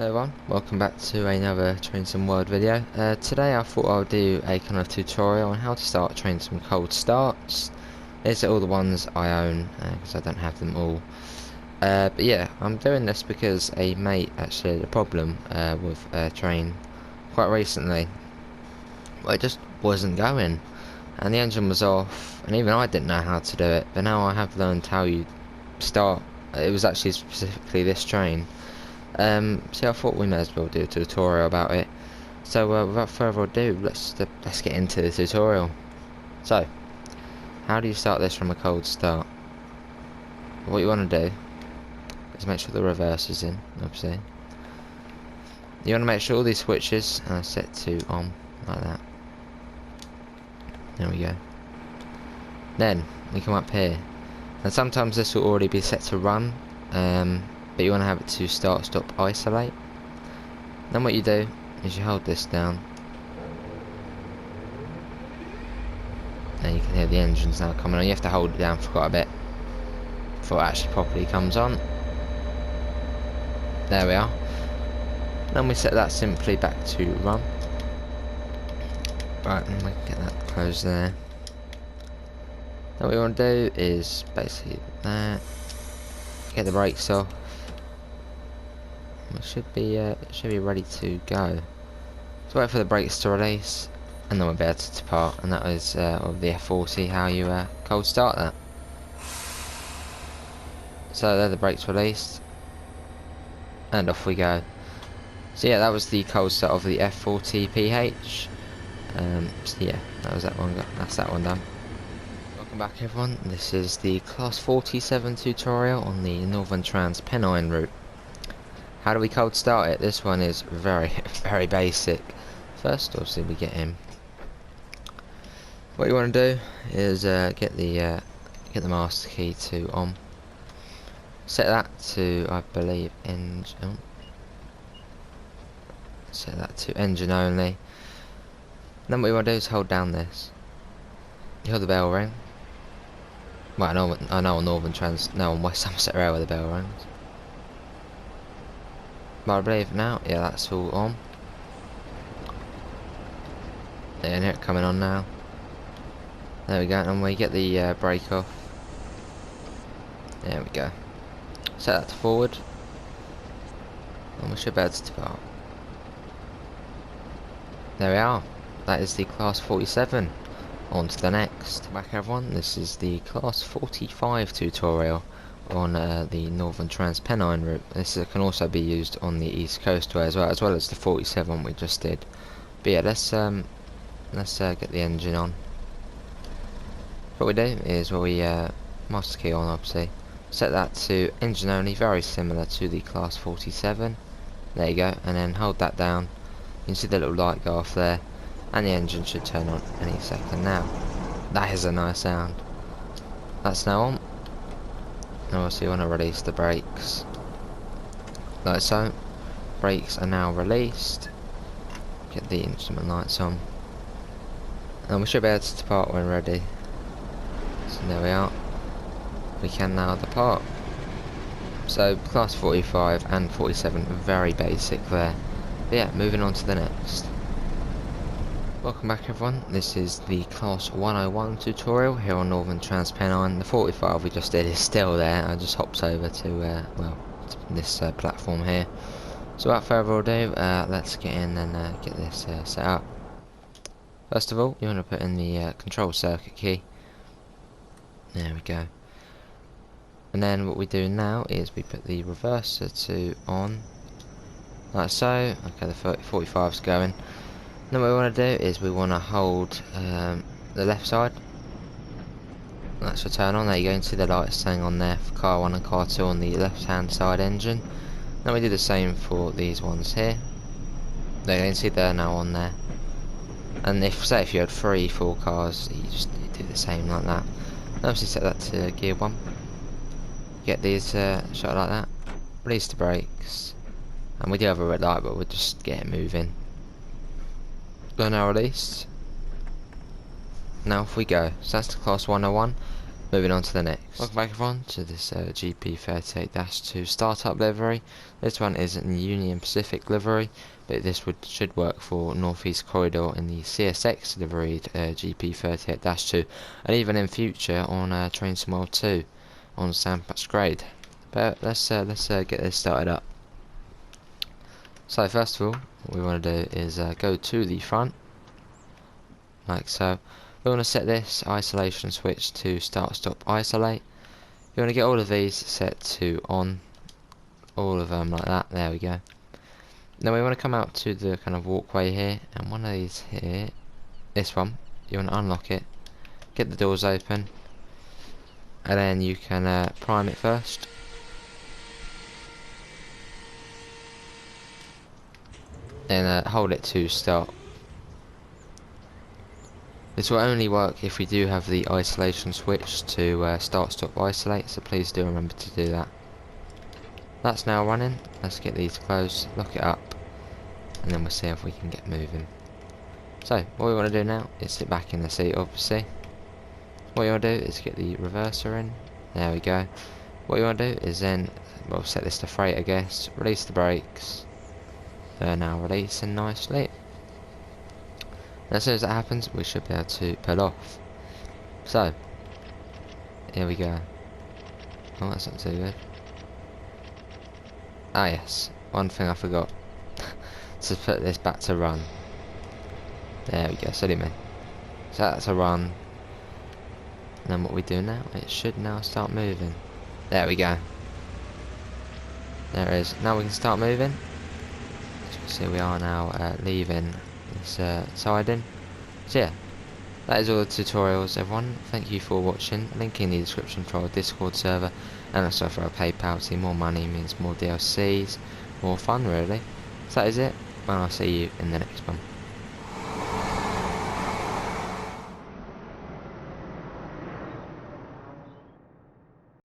Hello everyone, welcome back to another Train Sim World video. Today I thought I'll do a kind of tutorial on how to start Train Sim cold starts. These are all the ones I own because I don't have them all. But yeah, I'm doing this because a mate actually had a problem with a train quite recently. Well, it just wasn't going and the engine was off, and even I didn't know how to do it, but now I have learned how you start. It was actually specifically this train. So I thought we may as well do a tutorial about it. So without further ado, let's get into the tutorial. So, how do you start this from a cold start? What you want to do is make sure the reverse is in, obviously. You want to make sure all these switches are set to on, like that. There we go. Then, we come up here. And sometimes this will already be set to run, but you want to have it to start, stop, isolate. Then what you do is you hold this down, and you can hear the engines now coming on. You have to hold it down for quite a bit before it actually properly comes on. There we are. Then we set that simply back to run. Right, and we can get that closed there. Then what we want to do is basically that. Get the brakes off. It should be ready to go. So wait for the brakes to release, and then we'll be able to depart. And that is of the F40, how you cold start that. So there, the brakes released, and off we go. So yeah, that was the cold start of the F40 PH. So yeah, that was that one. That's that one done. Welcome back everyone. This is the Class 47 tutorial on the Northern Trans Pennine route. How do we cold start it? This one is very basic. First, obviously, we get in. What you want to do is get the master key to on. Set that to, I believe, engine. Oh. Set that to engine only. Then what you want to do is hold down this. You hear the bell ring. Well, I know on Northern Trans, no, on West Somerset Railway the bell rings. But I believe now, yeah, that's all on. Yeah, and it coming on now. There we go, and we get the brake off. There we go. Set that to forward, and we should be able to depart. There we are. That is the Class 47. On to the next. Back everyone, this is the Class 45 tutorial on the Northern Trans Pennine route. This can also be used on the East Coastway as well as the 47 we just did. But yeah, let's get the engine on. What we do is we master key on, obviously. Set that to engine only, very similar to the Class 47. There you go, and then hold that down. You can see the little light go off there, and the engine should turn on any second now. That is a nice sound. That's now on. Now obviously you want to release the brakes. Like so. Brakes are now released. Get the instrument lights on. And we should be able to depart when ready. So there we are. We can now depart. So Class 45 and 47, very basic there. But yeah, moving on to the next. Welcome back everyone, this is the Class 101 tutorial here on Northern Trans Pennine. The 45 we just did is still there. I just hopped over to, well, to this platform here. So without further ado, let's get in and get this set up. First of all, you want to put in the control circuit key. There we go. And then what we do now is we put the reverser to on, like so. Okay, the 45's going. Then what we want to do is we want to hold the left side. That's to turn on. There you go. You can see the lights staying on there for car 1 and car 2 on the left hand side engine. Then we do the same for these ones here. There you can see they're now on there. And if you had 3 full cars, you do the same like that. And obviously set that to gear 1. Get these shot like that. Release the brakes. And we do have a red light, but we'll just get it moving. They're now released. Now off we go. So that's the Class 101. Moving on to the next. Welcome back everyone to this GP38-2 startup livery. This one is in Union Pacific livery, but this should work for Northeast Corridor in the CSX liveried GP38-2, and even in future on Train Smile 2 on Sandpatch Grade. But let's get this started up. So first of all, what we want to do is go to the front, like so. We want to set this isolation switch to start stop isolate. You want to get all of these set to on, all of them like that. There we go. Then we want to come out to the kind of walkway here, and one of these here, this one, you want to unlock it, get the doors open, and then you can prime it first. Then hold it to start. This will only work if we do have the isolation switch to start stop isolate, so please do remember to do that. That's now running. Let's get these closed, lock it up, and then we'll see if we can get moving. So what we want to do now is sit back in the seat, obviously. What you want to do is get the reverser in. There we go. What you want to do is then, well, set this to freight I guess, release the brakes. They're now releasing nicely. And as soon as that happens, we should be able to pull off. So, here we go. Oh, that's not too good. Ah yes, one thing I forgot. To put this back to run. There we go, silly me. So that's a run. And then what we do now, it should now start moving. There we go. There it is. Now we can start moving. As you can see, we are now leaving this siding. So yeah, that is all the tutorials everyone. Thank you for watching. Link in the description for our Discord server, and also for our PayPal. See, more money means more DLCs, more fun really. So that is it, and I'll see you in the next one.